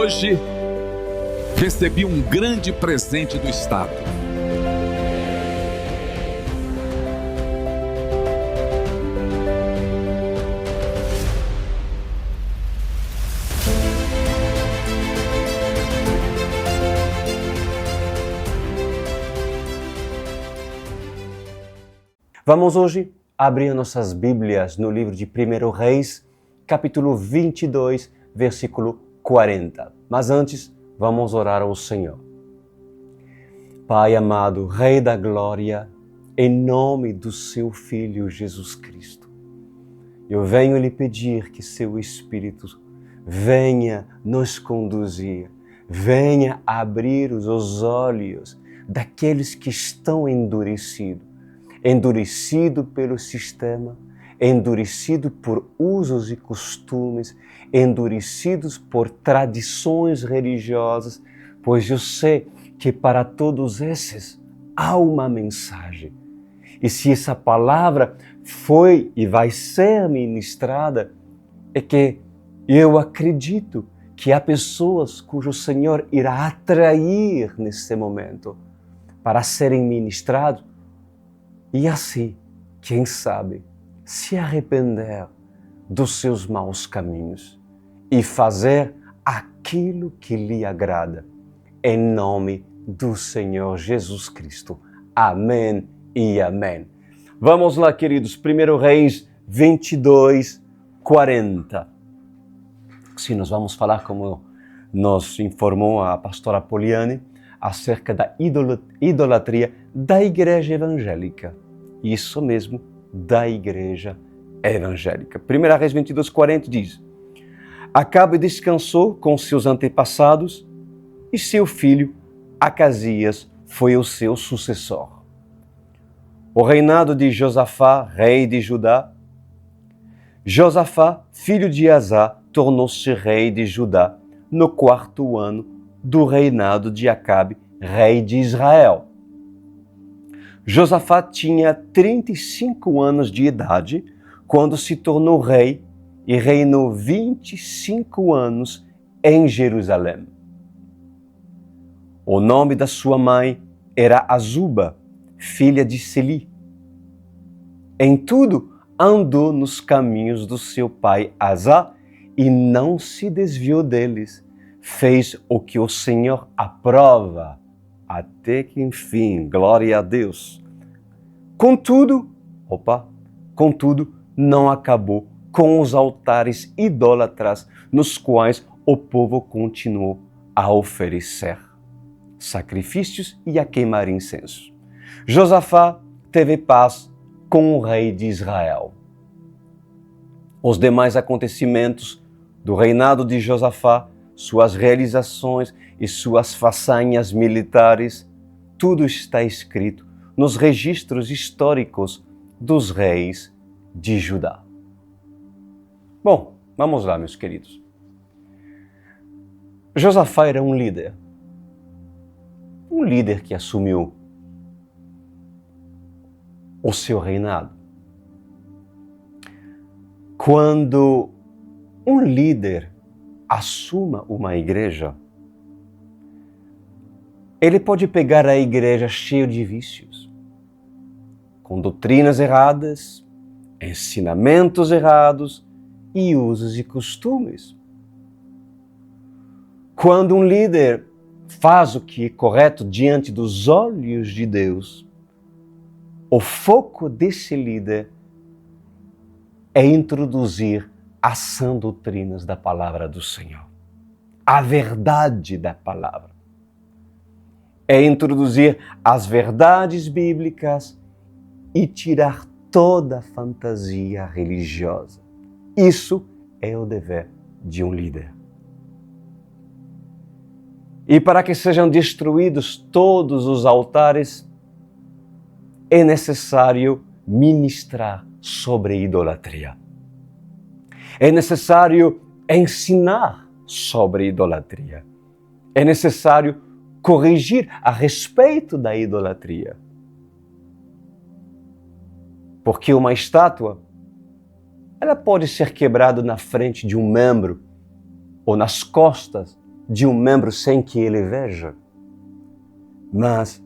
Hoje, recebi um grande presente do Estado. Vamos hoje abrir nossas Bíblias no livro de 1 Reis, capítulo 22, versículo 40. Mas antes, vamos orar ao Senhor. Pai amado, Rei da Glória, em nome do seu Filho Jesus Cristo, eu venho lhe pedir que seu Espírito venha nos conduzir, venha abrir os olhos daqueles que estão endurecido pelo sistema, endurecido por usos e costumes, endurecidos por tradições religiosas, pois eu sei que para todos esses há uma mensagem. E se essa palavra foi e vai ser ministrada, é que eu acredito que há pessoas cujo Senhor irá atrair nesse momento para serem ministrados e assim, quem sabe, se arrepender dos seus maus caminhos e fazer aquilo que lhe agrada. Em nome do Senhor Jesus Cristo. Amém e amém. Vamos lá, queridos. 1 Reis 22, 40. Sim, nós vamos falar, como nos informou a pastora Poliane, acerca da idolatria da igreja evangélica. Isso mesmo, da igreja evangélica. 1 Reis 22, 40 diz: Acabe descansou com seus antepassados e seu filho Acasias foi o seu sucessor. O reinado de Josafá, rei de Judá. Josafá, filho de Azá, tornou-se rei de Judá no 4º ano do reinado de Acabe, rei de Israel. Josafá tinha 35 anos de idade quando se tornou rei e reinou 25 anos em Jerusalém. O nome da sua mãe era Azuba, filha de Seli. Em tudo andou nos caminhos do seu pai Azá e não se desviou deles. Fez o que o Senhor aprova, até que enfim, glória a Deus. Contudo, não acabou com os altares idólatras nos quais o povo continuou a oferecer sacrifícios e a queimar incenso. Josafá teve paz com o rei de Israel. Os demais acontecimentos do reinado de Josafá, suas realizações e suas façanhas militares, tudo está escrito nos registros históricos dos reis de Judá. Bom, vamos lá, meus queridos. Josafá era um líder que assumiu o seu reinado. Quando um líder assuma uma igreja, ele pode pegar a igreja cheia de vícios, com doutrinas erradas, ensinamentos errados e usos e costumes. Quando um líder faz o que é correto diante dos olhos de Deus, o foco desse líder é introduzir as sãs doutrinas da palavra do Senhor, a verdade da palavra. É introduzir as verdades bíblicas e tirar toda a fantasia religiosa. Isso é o dever de um líder. E para que sejam destruídos todos os altares, é necessário ministrar sobre a idolatria. É necessário ensinar sobre a idolatria. É necessário corrigir a respeito da idolatria. Porque uma estátua, ela pode ser quebrada na frente de um membro ou nas costas de um membro sem que ele veja. Mas,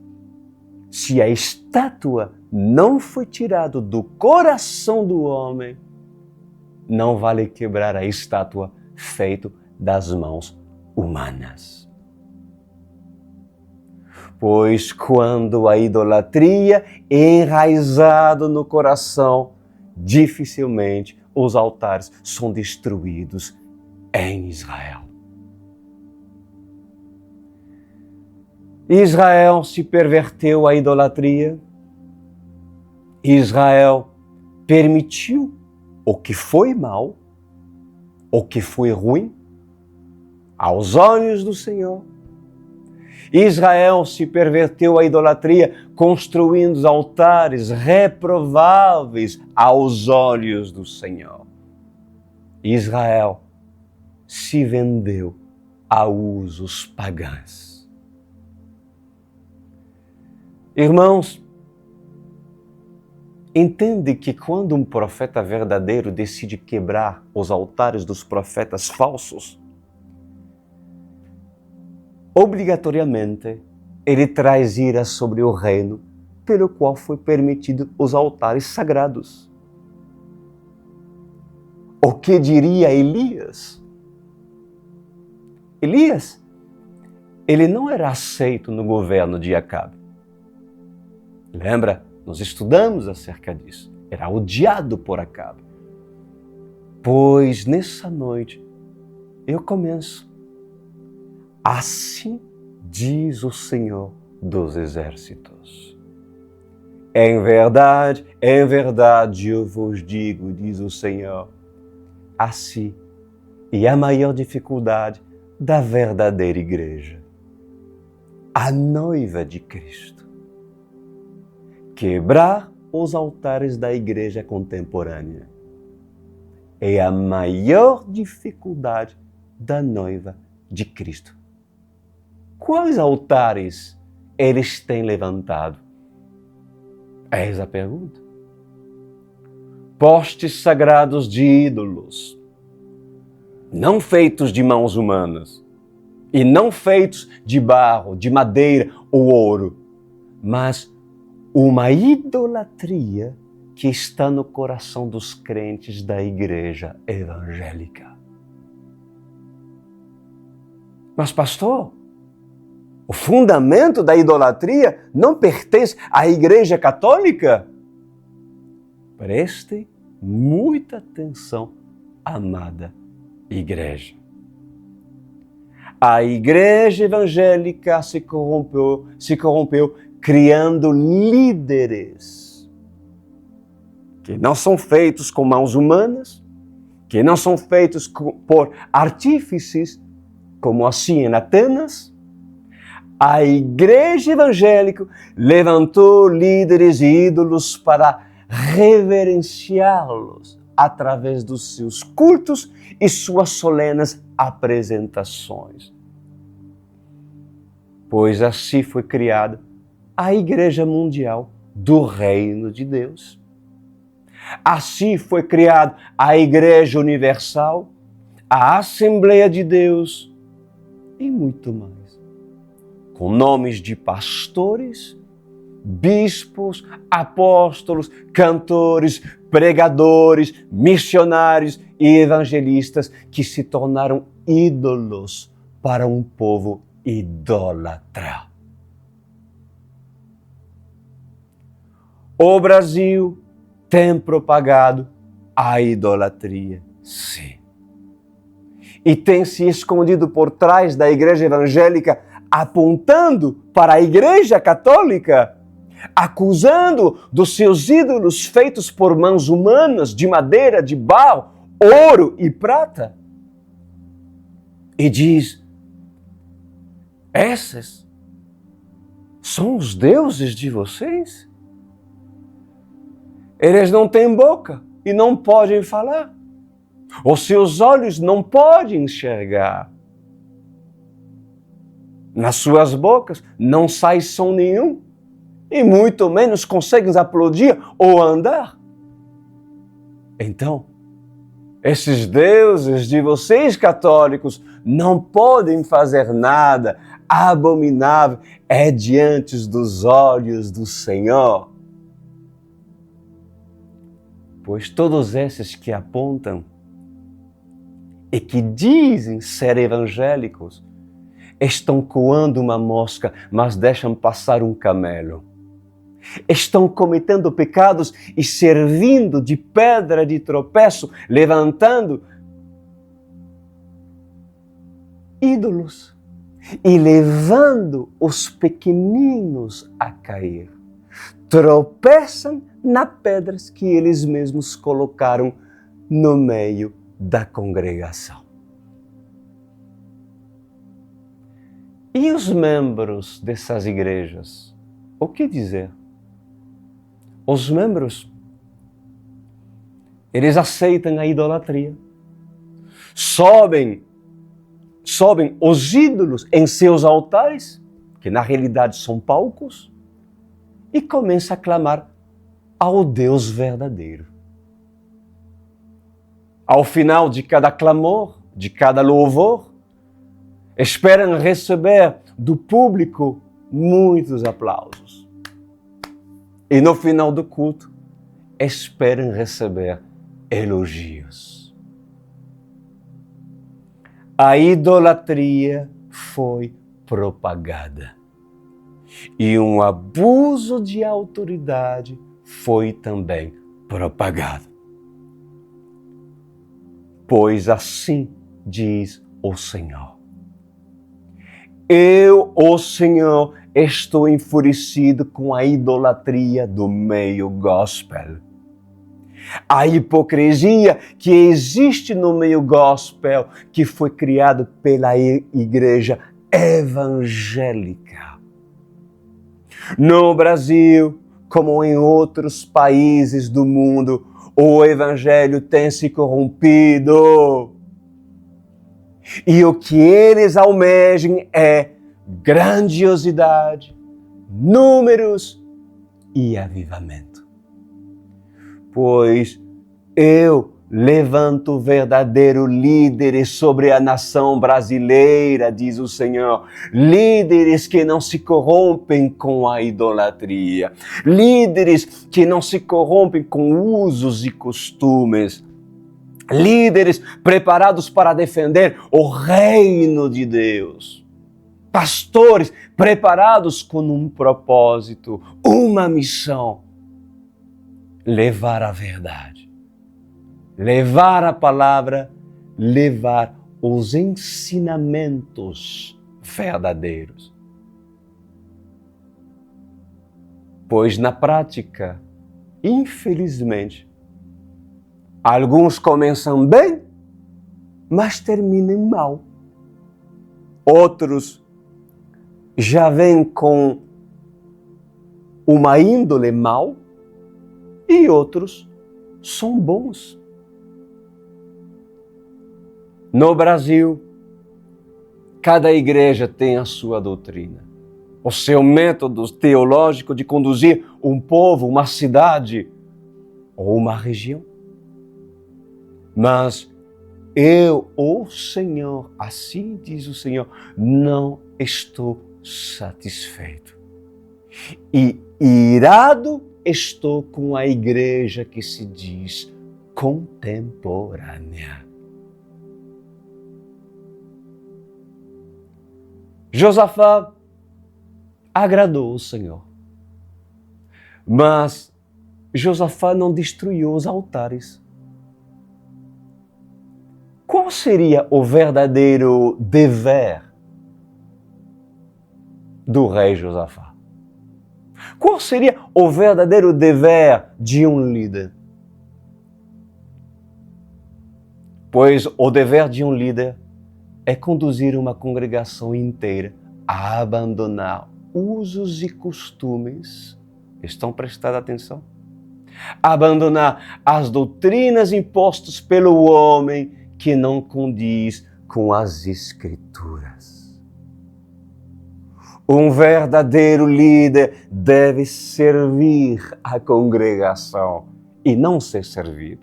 se a estátua não foi tirada do coração do homem, não vale quebrar a estátua feita das mãos humanas. Pois quando a idolatria é enraizada no coração, dificilmente os altares são destruídos em Israel. Israel se perverteu à idolatria. Israel permitiu o que foi mal, o que foi ruim, aos olhos do Senhor. Israel se perverteu à idolatria, construindo altares reprováveis aos olhos do Senhor. Israel se vendeu a usos pagãos. Irmãos, entende que quando um profeta verdadeiro decide quebrar os altares dos profetas falsos, obrigatoriamente ele traz ira sobre o reino pelo qual foi permitido os altares sagrados. O que diria Elias? Elias, ele não era aceito no governo de Acabe. Lembra? Nós estudamos acerca disso. Era odiado por Acabe. Pois nessa noite eu começo. Assim diz o Senhor dos Exércitos. Em verdade eu vos digo, diz o Senhor, assim é a maior dificuldade da verdadeira igreja, a noiva de Cristo. Quebrar os altares da igreja contemporânea é a maior dificuldade da noiva de Cristo. Quais altares eles têm levantado? Eis a pergunta. Postes sagrados de ídolos, não feitos de mãos humanas, e não feitos de barro, de madeira ou ouro, mas uma idolatria que está no coração dos crentes da igreja evangélica. Mas pastor, o fundamento da idolatria não pertence à igreja católica? Preste muita atenção, amada igreja. A igreja evangélica se corrompeu criando líderes que não são feitos com mãos humanas, que não são feitos por artífices, como assim em Atenas. A igreja evangélica levantou líderes e ídolos para reverenciá-los através dos seus cultos e suas solenes apresentações. Pois assim foi criada a Igreja Mundial do Reino de Deus. Assim foi criada a Igreja Universal, a Assembleia de Deus e muito mais. Com nomes de pastores, bispos, apóstolos, cantores, pregadores, missionários e evangelistas que se tornaram ídolos para um povo idólatra. O Brasil tem propagado a idolatria, sim. E tem se escondido por trás da igreja evangélica, apontando para a igreja católica, acusando dos seus ídolos feitos por mãos humanas, de madeira, de barro, ouro e prata. E diz, esses são os deuses de vocês? Eles não têm boca e não podem falar. Os seus olhos não podem enxergar. Nas suas bocas não sai som nenhum. E muito menos conseguem aplaudir ou andar. Então, Esses deuses de vocês católicos não podem fazer nada abominável, é diante dos olhos do Senhor. Pois todos esses que apontam e que dizem ser evangélicos estão coando uma mosca, mas deixam passar um camelo. Estão cometendo pecados e servindo de pedra de tropeço, levantando ídolos e levando os pequeninos a cair. Tropeçam nas pedras que eles mesmos colocaram no meio da congregação. E os membros dessas igrejas? O que dizer? Os membros, eles aceitam a idolatria, sobem os ídolos em seus altares, que na realidade são palcos, e começam a clamar ao Deus verdadeiro. Ao final de cada clamor, de cada louvor, esperam receber do público muitos aplausos. E no final do culto, esperam receber elogios. A idolatria foi propagada. E um abuso de autoridade foi também propagado. Pois assim diz o Senhor. Eu, o Senhor, estou enfurecido com a idolatria do meio gospel. A hipocrisia que existe no meio gospel, que foi criado pela igreja evangélica. No Brasil, como em outros países do mundo, o evangelho tem se corrompido. E o que eles almejam é grandiosidade, números e avivamento. Pois eu levanto verdadeiros líderes sobre a nação brasileira, diz o Senhor. Líderes que não se corrompem com a idolatria. Líderes que não se corrompem com usos e costumes. Líderes preparados para defender o reino de Deus. Pastores preparados com um propósito, uma missão. Levar a verdade. Levar a palavra, levar os ensinamentos verdadeiros. Pois na prática, infelizmente, alguns começam bem, mas terminam mal. Outros já vêm com uma índole mal e outros são bons. No Brasil, cada igreja tem a sua doutrina, o seu método teológico de conduzir um povo, uma cidade ou uma região. Mas eu, o Senhor, assim diz o Senhor, não estou satisfeito. E irado estou com a igreja que se diz contemporânea. Josafá agradou o Senhor, mas Josafá não destruiu os altares. Qual seria o verdadeiro dever do rei Josafá? Qual seria o verdadeiro dever de um líder? Pois o dever de um líder é conduzir uma congregação inteira a abandonar usos e costumes. Estão prestando atenção? Abandonar as doutrinas impostas pelo homem que não condiz com as Escrituras. Um verdadeiro líder deve servir a congregação e não ser servido.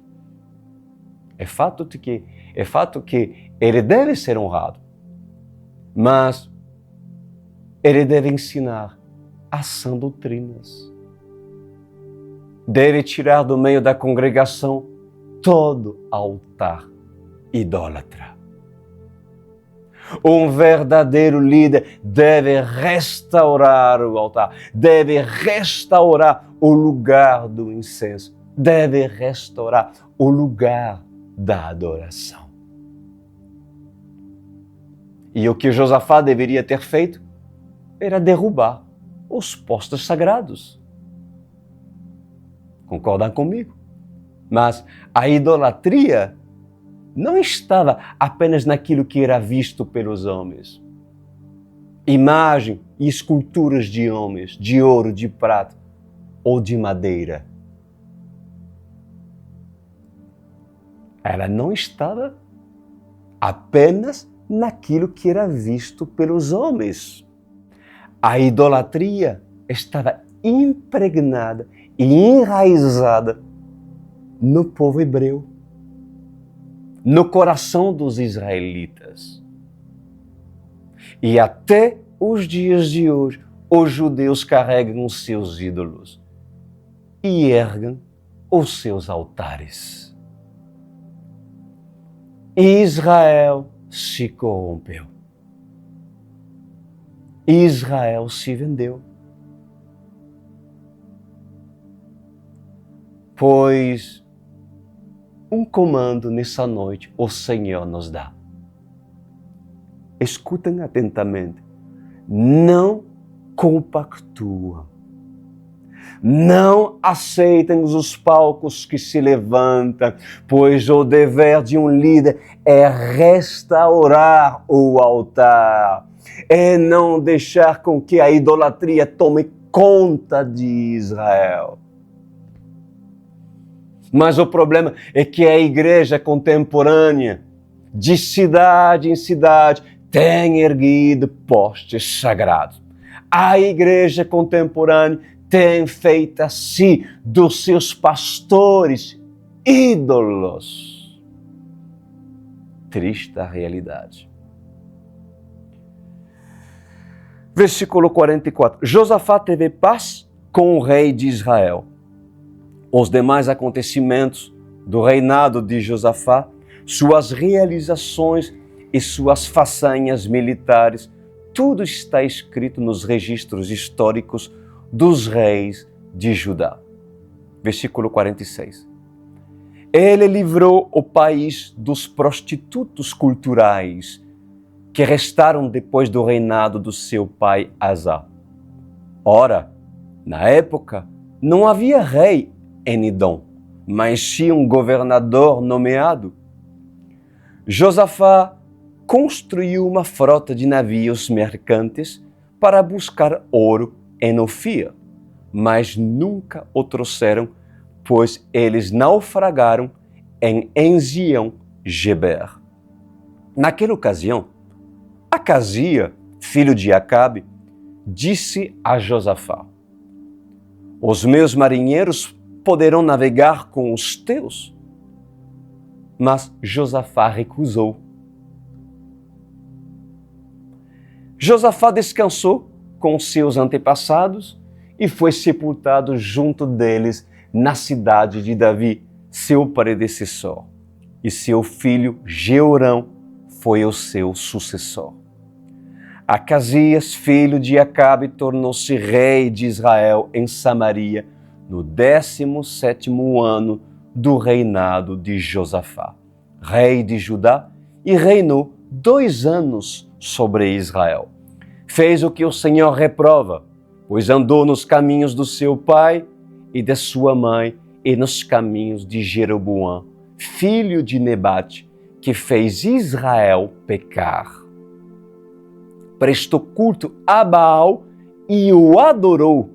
É fato que ele deve ser honrado, mas ele deve ensinar as sãs doutrinas. Deve tirar do meio da congregação todo altar idólatra. Um verdadeiro líder deve restaurar o altar, deve restaurar o lugar do incenso, deve restaurar o lugar da adoração. E o que Josafá deveria ter feito era derrubar os postos sagrados. Concordam comigo? Mas a idolatria não estava apenas naquilo que era visto pelos homens. Imagem e esculturas de homens, de ouro, de prata ou de madeira. Ela não estava apenas naquilo que era visto pelos homens. A idolatria estava impregnada e enraizada no povo hebreu, no coração dos israelitas. E até os dias de hoje, os judeus carregam os seus ídolos e erguem os seus altares. Israel se corrompeu. Israel se vendeu. Pois um comando nessa noite o Senhor nos dá. Escutem atentamente. Não compactuam. Não aceitem os palcos que se levantam, pois o dever de um líder é restaurar o altar, é não deixar com que a idolatria tome conta de Israel. Mas o problema é que a igreja contemporânea, de cidade em cidade, tem erguido postes sagrados. A igreja contemporânea tem feito assim dos seus pastores ídolos. Triste a realidade. Versículo 44. Josafá teve paz com o rei de Israel. Os demais acontecimentos do reinado de Josafá, suas realizações e suas façanhas militares, tudo está escrito nos registros históricos dos reis de Judá. Versículo 46. Ele livrou o país dos prostitutos culturais que restaram depois do reinado do seu pai Asa. Ora, na época, não havia rei em Edom, mas sim um governador nomeado. Josafá construiu uma frota de navios mercantes para buscar ouro em Ofir, mas nunca o trouxeram, pois eles naufragaram em Ezion-Geber. Naquela ocasião, Acazia, filho de Acabe, disse a Josafá: os meus marinheiros poderão navegar com os teus? Mas Josafá recusou. Josafá descansou com seus antepassados e foi sepultado junto deles na cidade de Davi, seu predecessor. E seu filho Jeorão foi o seu sucessor. Acazias, filho de Acabe, tornou-se rei de Israel em Samaria no 17º ano do reinado de Josafá, rei de Judá, e reinou 2 anos sobre Israel. Fez o que o Senhor reprova, pois andou nos caminhos do seu pai e de sua mãe e nos caminhos de Jeroboão, filho de Nebate, que fez Israel pecar. Prestou culto a Baal e o adorou,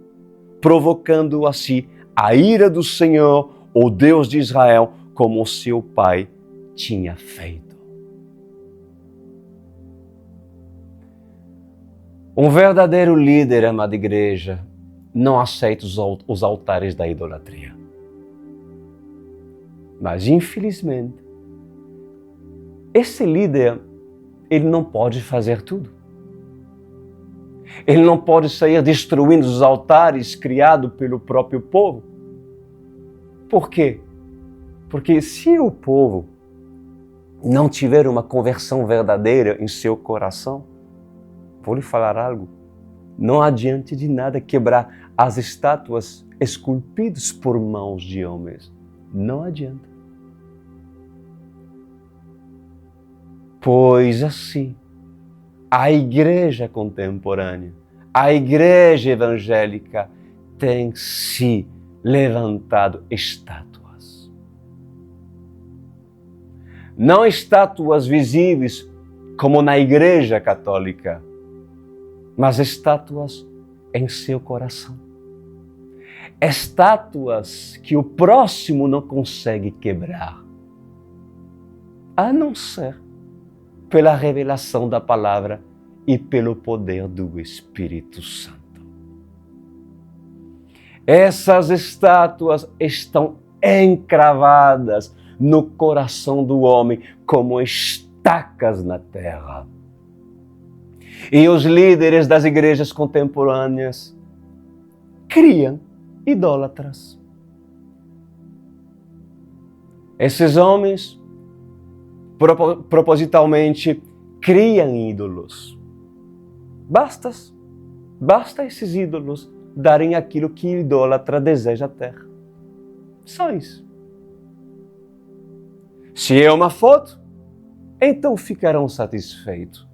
provocando assim a ira do Senhor, o Deus de Israel, como seu pai tinha feito. Um verdadeiro líder, amada igreja, não aceita os altares da idolatria. Mas, infelizmente, esse líder, ele não pode fazer tudo. Ele não pode sair destruindo os altares criados pelo próprio povo. Por quê? Porque se o povo não tiver uma conversão verdadeira em seu coração, vou lhe falar algo, não adianta de nada quebrar as estátuas esculpidas por mãos de homens. Não adianta. Pois assim, a igreja contemporânea, a igreja evangélica tem se levantado estátuas. Não estátuas visíveis como na igreja católica, mas estátuas em seu coração. Estátuas que o próximo não consegue quebrar, a não ser pela revelação da palavra e pelo poder do Espírito Santo. Essas estátuas estão encravadas no coração do homem como estacas na terra. E os líderes das igrejas contemporâneas criam idólatras. Esses homens propositalmente criam ídolos. Basta esses ídolos darem aquilo que o idólatra deseja ter. Só isso. Se é uma foto, então ficarão satisfeitos.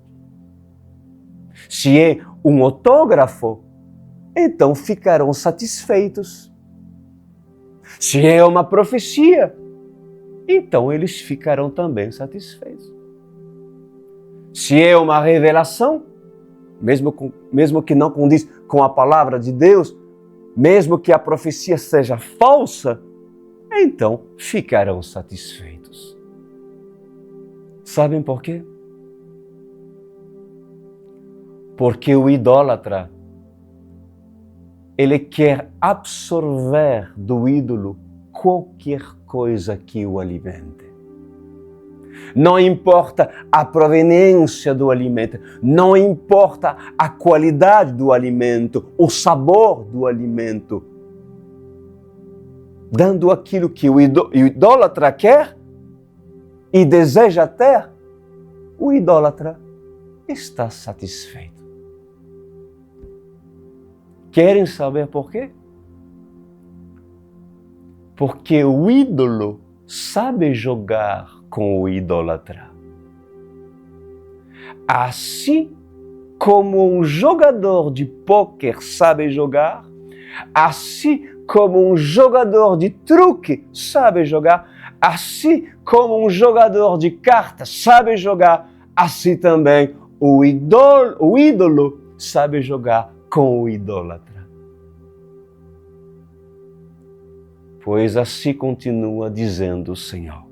Se é um autógrafo, então ficarão satisfeitos. Se é uma profecia, então eles ficarão também satisfeitos. Se é uma revelação, mesmo que não condiz com a palavra de Deus, mesmo que a profecia seja falsa, então ficarão satisfeitos. Sabem por quê? Porque o idólatra, ele quer absorver do ídolo qualquer coisa que o alimente. Não importa a proveniência do alimento, não importa a qualidade do alimento, o sabor do alimento. Dando aquilo que o idólatra quer e deseja ter, o idólatra está satisfeito. Querem saber por quê? Porque o ídolo sabe jogar com o idólatra. Assim como um jogador de pôquer sabe jogar, assim como um jogador de truque sabe jogar, assim como um jogador de cartas sabe jogar, assim também o ídolo sabe jogar com o idólatra. Pois assim continua dizendo o Senhor.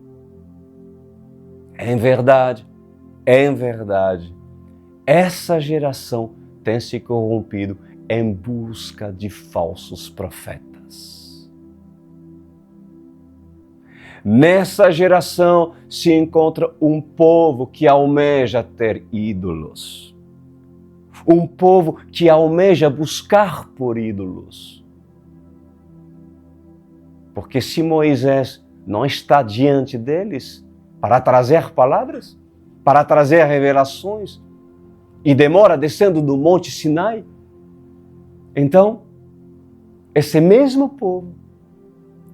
Em verdade, essa geração tem se corrompido em busca de falsos profetas. Nessa geração se encontra um povo que almeja ter ídolos. Um povo que almeja buscar por ídolos. Porque se Moisés não está diante deles para trazer palavras, para trazer revelações, e demora descendo do Monte Sinai, então, esse mesmo povo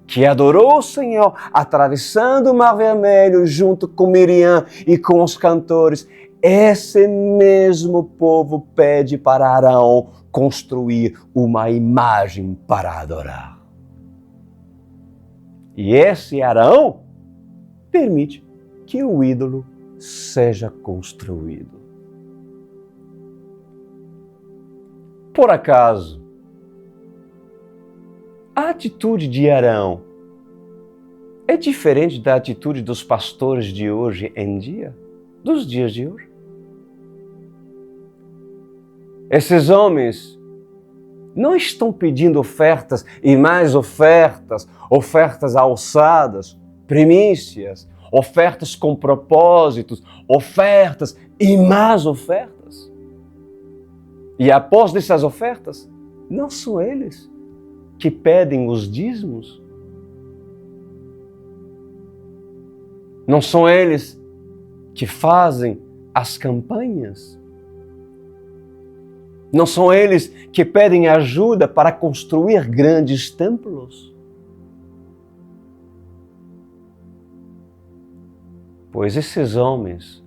que adorou o Senhor atravessando o Mar Vermelho junto com Miriam e com os cantores, esse mesmo povo pede para Arão construir uma imagem para adorar. E esse Arão permite que o ídolo seja construído. Por acaso, a atitude de Arão é diferente da atitude dos pastores de hoje em dia, dos dias de hoje? Esses homens não estão pedindo ofertas e mais ofertas, ofertas alçadas, primícias, ofertas com propósitos, ofertas e mais ofertas. E após dessas ofertas, não são eles que pedem os dízimos. Não são eles que fazem as campanhas. Não são eles que pedem ajuda para construir grandes templos. Pois esses homens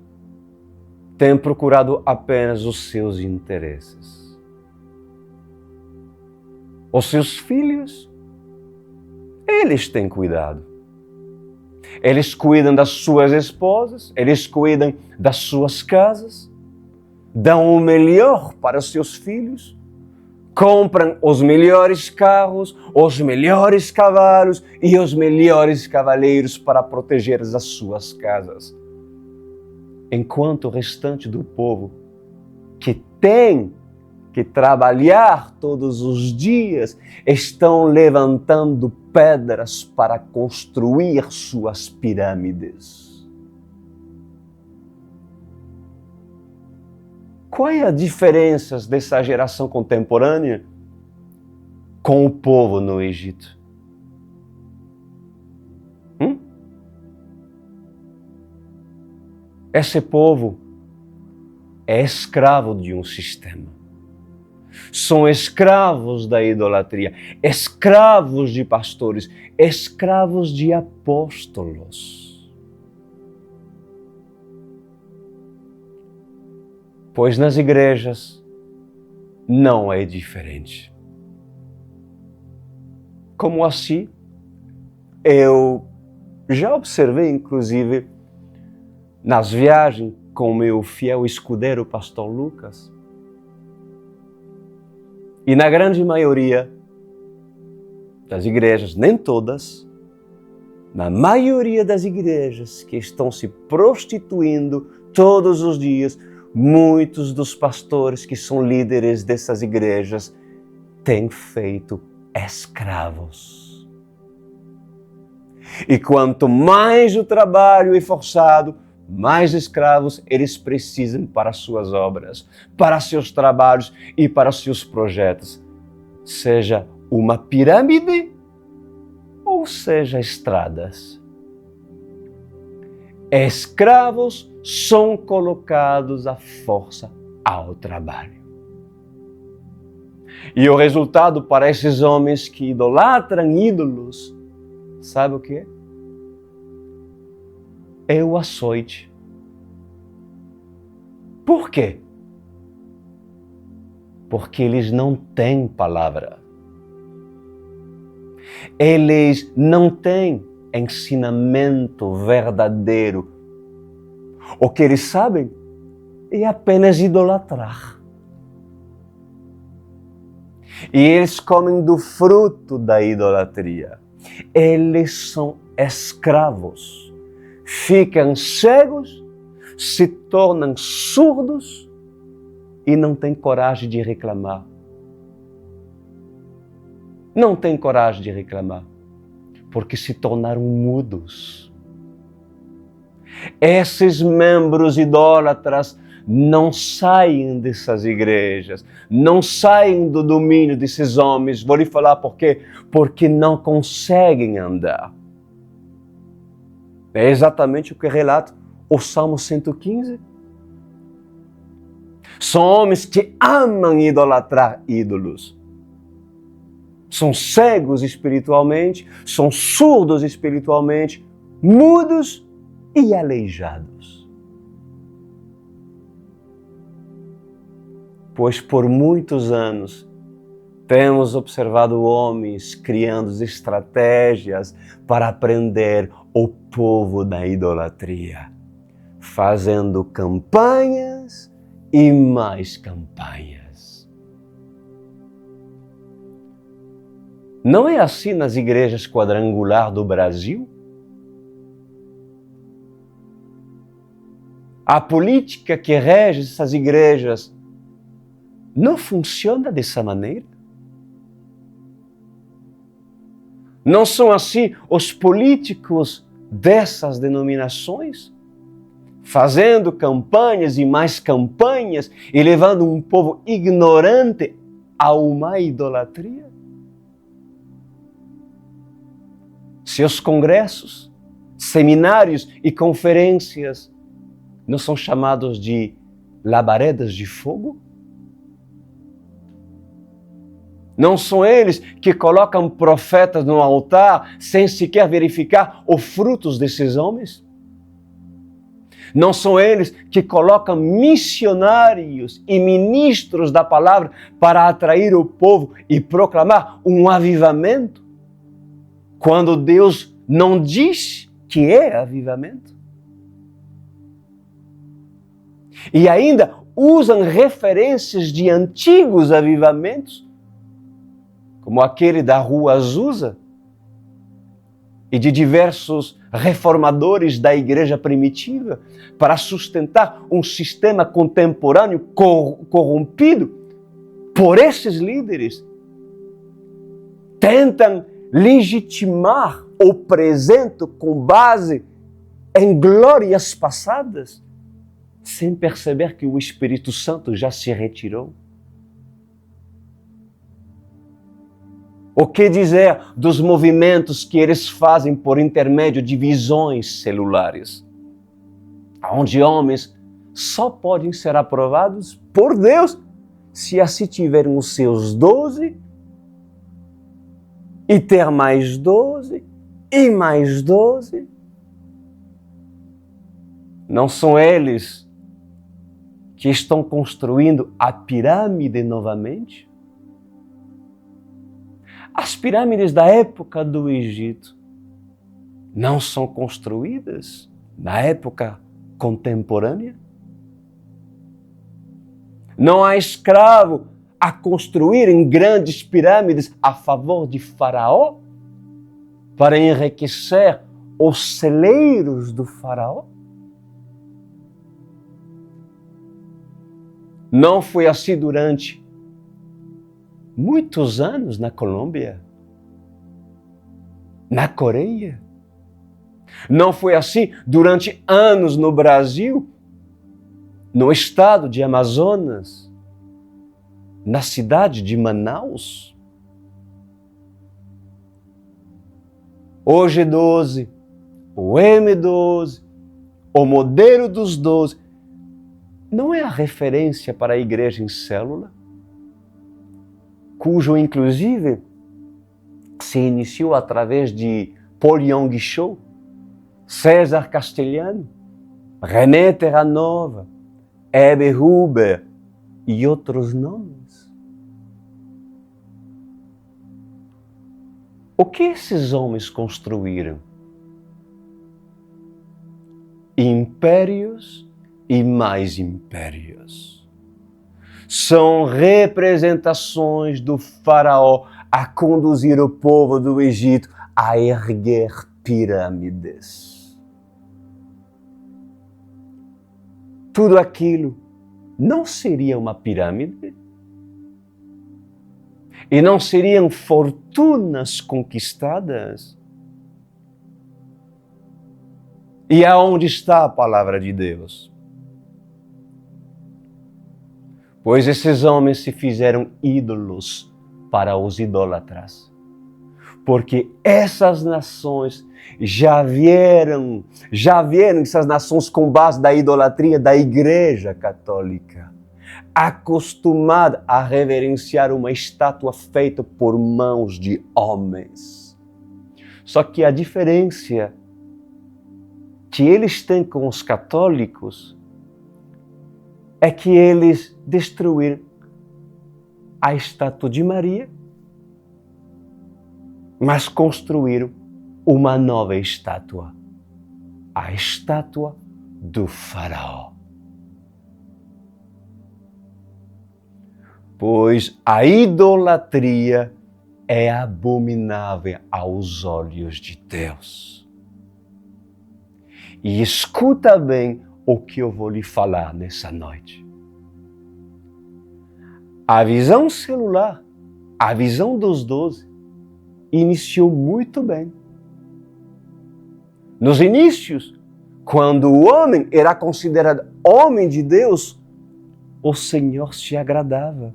têm procurado apenas os seus interesses. Os seus filhos, eles têm cuidado. Eles cuidam das suas esposas, eles cuidam das suas casas, dão o melhor para os seus filhos, compram os melhores carros, os melhores cavalos e os melhores cavaleiros para proteger as suas casas. Enquanto o restante do povo, que tem que trabalhar todos os dias, estão levantando pedras para construir suas pirâmides. Qual é a diferença dessa geração contemporânea com o povo no Egito? Esse povo é escravo de um sistema. São escravos da idolatria, escravos de pastores, escravos de apóstolos. Pois nas igrejas não é diferente. Como assim? Eu já observei, inclusive, nas viagens com meu fiel escudeiro, pastor Lucas, e na grande maioria das igrejas, nem todas, na maioria das igrejas que estão se prostituindo todos os dias, muitos dos pastores que são líderes dessas igrejas têm feito escravos. E quanto mais o trabalho é forçado, mais escravos eles precisam para suas obras, para seus trabalhos e para seus projetos, seja uma pirâmide ou seja estradas. Escravos são colocados à força ao trabalho. E o resultado para esses homens que idolatram ídolos, sabe o que é? É o açoite. Por quê? Porque eles não têm palavra. Eles não têm ensinamento verdadeiro. O que eles sabem é apenas idolatrar. E eles comem do fruto da idolatria. Eles são escravos. Ficam cegos, se tornam surdos e não têm coragem de reclamar. Não têm coragem de reclamar, porque se tornaram mudos. Esses membros idólatras não saem dessas igrejas, não saem do domínio desses homens. Vou lhe falar por quê? Porque não conseguem andar. É exatamente o que relata o Salmo 115. São homens que amam idolatrar ídolos. São cegos espiritualmente, são surdos espiritualmente, mudos e aleijados. Pois por muitos anos temos observado homens criando estratégias para prender o povo da idolatria, fazendo campanhas e mais campanhas. Não é assim nas igrejas quadrangular do Brasil? A política que rege essas igrejas não funciona dessa maneira? Não são assim os políticos dessas denominações, fazendo campanhas e mais campanhas e levando um povo ignorante a uma idolatria? Seus congressos, seminários e conferências não são chamados de labaredas de fogo? Não são eles que colocam profetas no altar sem sequer verificar os frutos desses homens? Não são eles que colocam missionários e ministros da palavra para atrair o povo e proclamar um avivamento? Quando Deus não diz que é avivamento? E ainda usam referências de antigos avivamentos, como aquele da Rua Azusa, e de diversos reformadores da igreja primitiva, para sustentar um sistema contemporâneo corrompido por esses líderes. Tentam legitimar o presente com base em glórias passadas, sem perceber que o Espírito Santo já se retirou. O que dizer dos movimentos que eles fazem por intermédio de visões celulares, onde homens só podem ser aprovados por Deus se assim tiverem os seus 12 e ter mais 12 e mais 12? Não são eles que estão construindo a pirâmide novamente? As pirâmides da época do Egito não são construídas na época contemporânea? Não há escravo a construírem grandes pirâmides a favor de Faraó para enriquecer os celeiros do Faraó? Não foi assim durante muitos anos na Colômbia, na Coreia? Não foi assim durante anos no Brasil, no estado de Amazonas, na cidade de Manaus? O G12, o M12, o modelo dos 12, não é a referência para a igreja em célula, cujo, inclusive, se iniciou através de Paul Yong-Cho, César Castellano, René Terranova, Hebe Huber e outros nomes? O que esses homens construíram? Impérios e mais impérios. São representações do faraó a conduzir o povo do Egito a erguer pirâmides. Tudo aquilo não seria uma pirâmide? E não seriam fortunas conquistadas? E aonde está a palavra de Deus? Pois esses homens se fizeram ídolos para os idólatras. Porque essas nações já vieram essas nações com base da idolatria da Igreja Católica, acostumada a reverenciar uma estátua feita por mãos de homens. Só que a diferença que eles têm com os católicos é que eles destruíram a estátua de Maria, mas construíram uma nova estátua, a estátua do faraó. Pois a idolatria é abominável aos olhos de Deus. E escuta bem o que eu vou lhe falar nessa noite. A visão celular, a visão dos 12, iniciou muito bem. Nos inícios, quando o homem era considerado homem de Deus, o Senhor se agradava.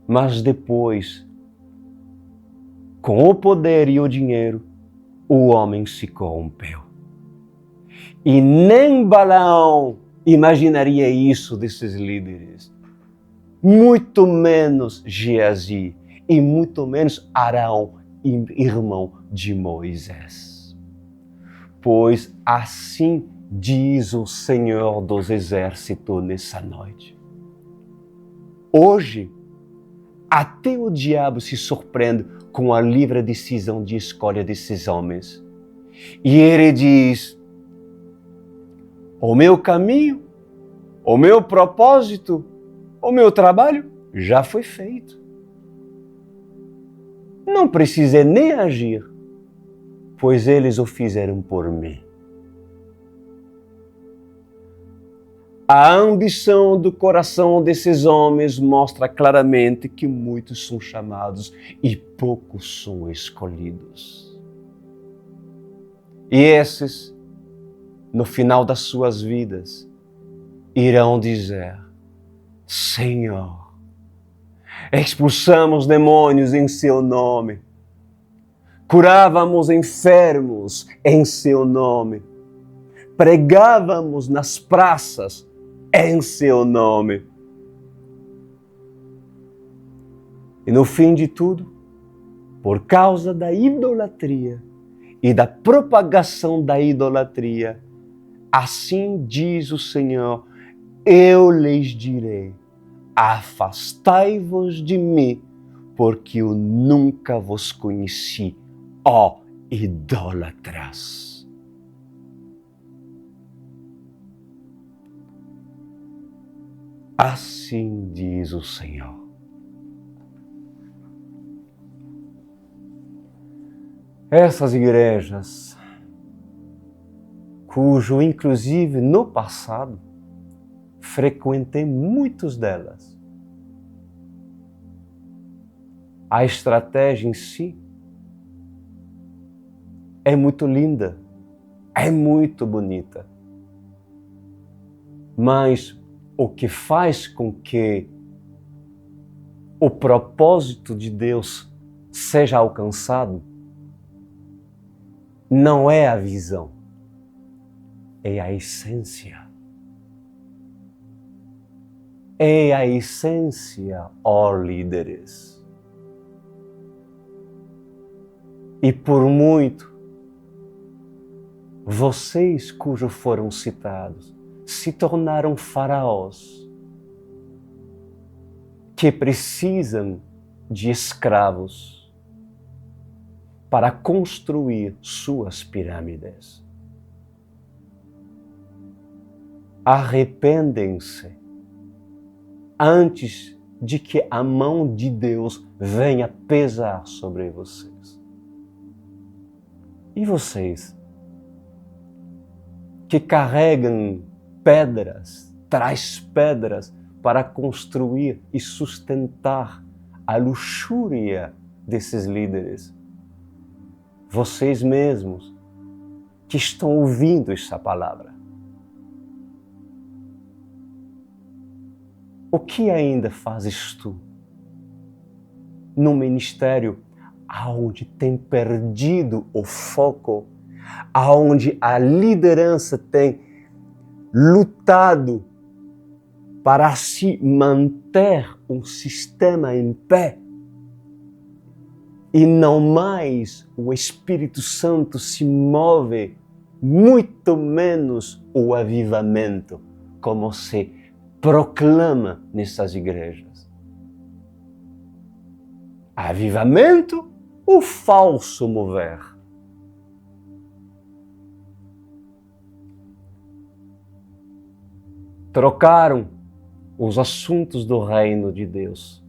Mas depois, com o poder e o dinheiro, o homem se corrompeu. E nem Balaão imaginaria isso desses líderes. Muito menos Geazi e muito menos Arão, irmão de Moisés. Pois assim diz o Senhor dos Exércitos nessa noite. Hoje, até o diabo se surpreende com a livre decisão de escolha desses homens. E ele diz: o meu caminho, o meu propósito, o meu trabalho já foi feito. Não precisei nem agir, pois eles o fizeram por mim. A ambição do coração desses homens mostra claramente que muitos são chamados e poucos são escolhidos. E esses, no final das suas vidas, irão dizer: Senhor, expulsamos demônios em seu nome, curávamos enfermos em seu nome, pregávamos nas praças em seu nome. E no fim de tudo, por causa da idolatria e da propagação da idolatria, assim diz o Senhor, eu lhes direi: afastai-vos de mim, porque eu nunca vos conheci, ó idólatras. Assim diz o Senhor. Essas igrejas, cujo inclusive no passado frequentei muitas delas, a estratégia em si é muito linda, é muito bonita, mas o que faz com que o propósito de Deus seja alcançado não é a visão, é a essência. É a essência, ó líderes. E por muito, vocês cujos foram citados se tornaram faraós que precisam de escravos para construir suas pirâmides. Arrependem-se antes de que a mão de Deus venha pesar sobre vocês. E vocês que carregam pedras, traz pedras para construir e sustentar a luxúria desses líderes. Vocês mesmos que estão ouvindo essa palavra. O que ainda fazes tu no ministério aonde tem perdido o foco, aonde a liderança tem lutado para se manter um sistema em pé e não mais o Espírito Santo se move, muito menos o avivamento, como se proclama nessas igrejas. Avivamento, o falso mover. Trocaram os assuntos do reino de Deus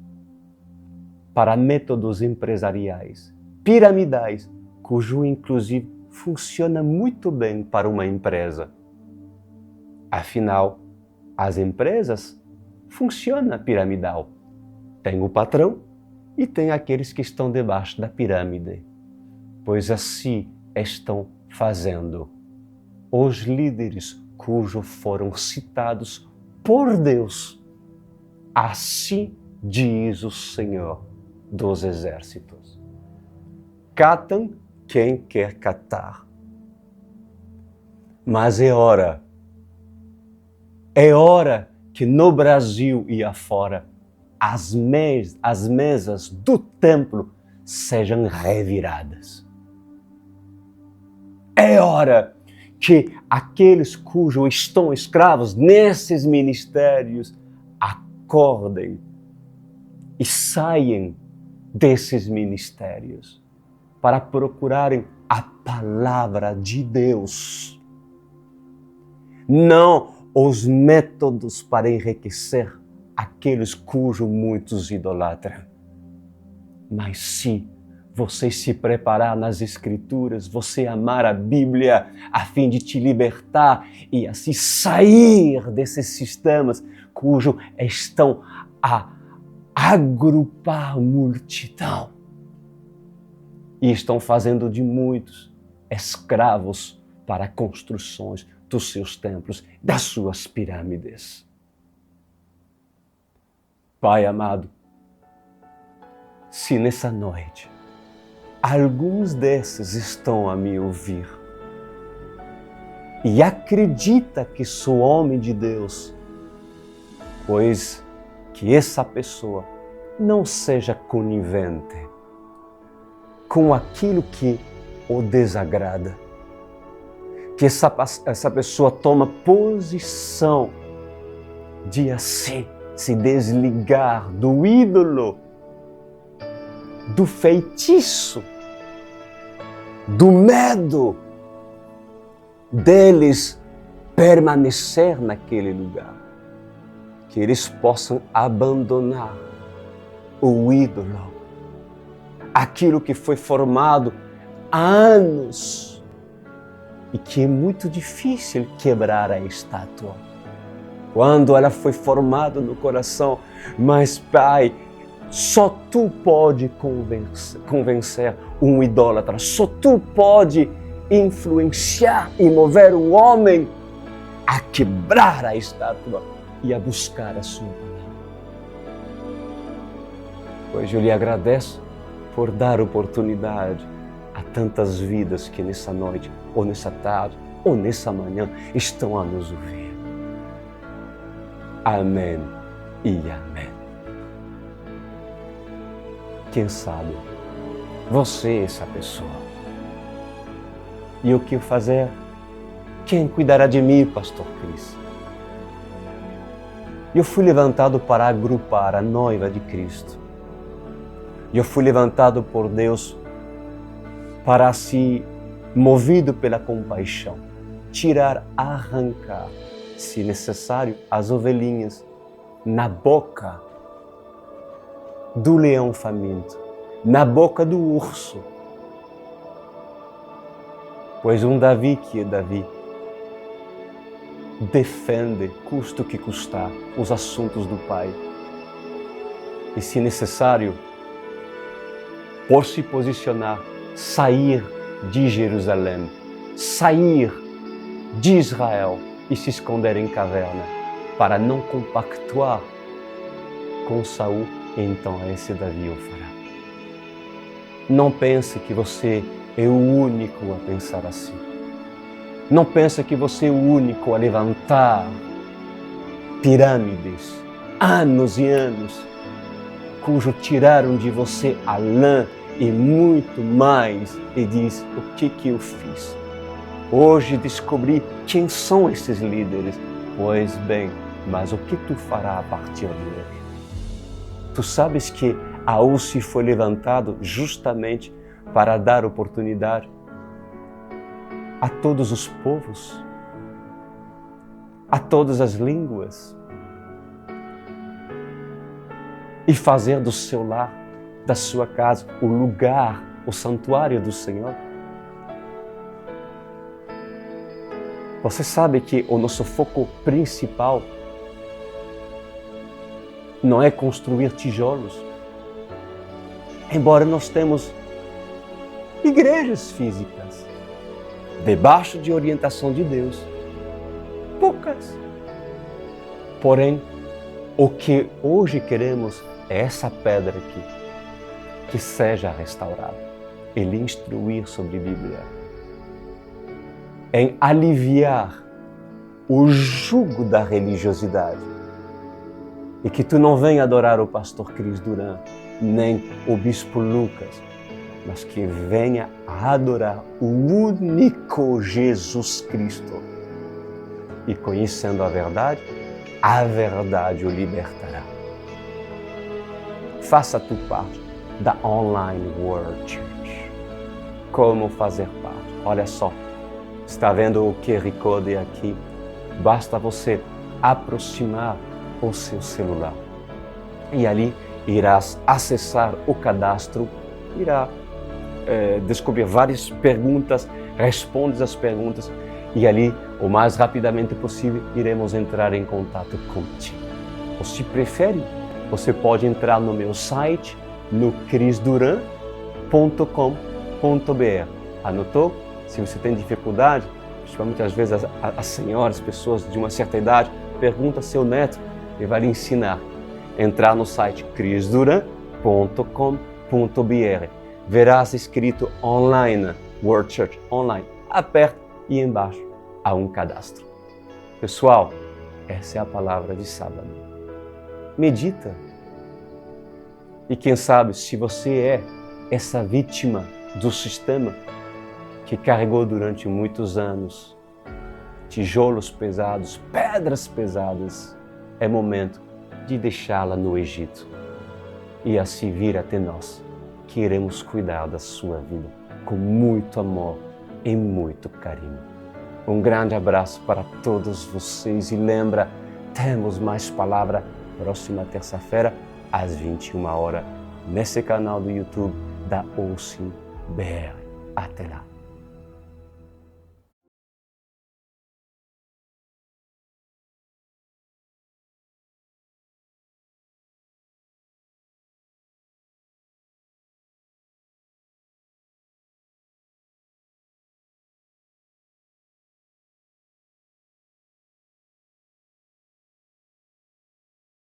para métodos empresariais, piramidais, cujo inclusive funciona muito bem para uma empresa. Afinal, as empresas funcionam piramidal. Tem o patrão e tem aqueles que estão debaixo da pirâmide. pois assim estão fazendo os líderes cujos foram citados por Deus. Assim diz o Senhor dos Exércitos. Catam quem quer catar. Mas é hora que no Brasil e afora as mesas do templo sejam reviradas. É hora que aqueles cujos estão escravos nesses ministérios acordem e saiam desses ministérios para procurarem a palavra de Deus. Não os métodos para enriquecer aqueles cujos muitos idolatram. Mas se você se preparar nas Escrituras, você amar a Bíblia a fim de te libertar e assim sair desses sistemas cujos estão a agrupar multidão e estão fazendo de muitos escravos para construções dos seus templos, das suas pirâmides. Pai amado, se nessa noite alguns desses estão a me ouvir e acredita que sou homem de Deus, pois que essa pessoa não seja conivente com aquilo que o desagrada, que essa pessoa toma posição de assim se desligar do ídolo, do feitiço, do medo deles permanecer naquele lugar. Que eles possam abandonar o ídolo, aquilo que foi formado há anos e que é muito difícil quebrar a estátua. Quando ela foi formada no coração, mas Pai, só Tu pode convencer um idólatra, só Tu pode influenciar e mover o homem a quebrar a estátua e a buscar a Sua palavra. Pois eu lhe agradeço por dar oportunidade a tantas vidas que nessa noite, ou nessa tarde, ou nessa manhã estão a nos ouvir. Amém e amém. Quem sabe você é essa pessoa. E o que fazer? Quem cuidará de mim, Pastor Cris? Eu fui levantado para agrupar a noiva de Cristo. Eu fui levantado por Deus para, se movido pela compaixão, tirar, arrancar, se necessário, as ovelhinhas na boca do leão faminto, na boca do urso. Pois um Davi que é Davi defende, custa o que custar, os assuntos do Pai. E, se necessário, por se posicionar, sair de Jerusalém, sair de Israel e se esconder em caverna para não compactuar com Saul, então esse Davi o fará. Não pense que você é o único a pensar assim. Não pense que você é o único a levantar pirâmides, anos e anos, cujo tiraram de você a lã e muito mais, e diz: o que eu fiz? Hoje descobri quem são esses líderes. Pois bem, mas o que tu farás a partir de hoje? Tu sabes que a UCI foi levantado justamente para dar oportunidade a todos os povos, a todas as línguas, e fazer do seu lar, da sua casa, o lugar, o santuário do Senhor. Você sabe que o nosso foco principal não é construir tijolos. Embora nós temos igrejas físicas, debaixo de orientação de Deus. Poucas. Porém, o que hoje queremos é essa pedra aqui, que seja restaurada. Ele instruir sobre a Bíblia, em aliviar o jugo da religiosidade. E que tu não venha adorar o pastor Cris Duran, nem o bispo Lucas, mas que venha adorar o único Jesus Cristo. E conhecendo a verdade o libertará. Faça tu parte da Online World Church. Como fazer parte? Olha só, está vendo o QR Code aqui? Basta você aproximar o seu celular. E ali irás acessar o cadastro, irá descobrir várias perguntas, responde as perguntas e ali, o mais rapidamente possível, iremos entrar em contato contigo. Ou se prefere, você pode entrar no meu site, no crisduran.com.br. Anotou? Se você tem dificuldade, principalmente às vezes as senhoras, pessoas de uma certa idade, pergunta a seu neto, ele vai lhe ensinar. Entrar no site crisduran.com.br. Verás escrito online, World Church Online. Aperta e embaixo há um cadastro. Pessoal, essa é a palavra de sábado. Medita. E quem sabe, se você é essa vítima do sistema que carregou durante muitos anos tijolos pesados, pedras pesadas, é momento de deixá-la no Egito e assim vir até nós, que iremos cuidar da sua vida com muito amor e muito carinho. Um grande abraço para todos vocês e lembra, temos mais palavra próxima terça-feira às 21 horas nesse canal do YouTube da OSIM BR. Até lá!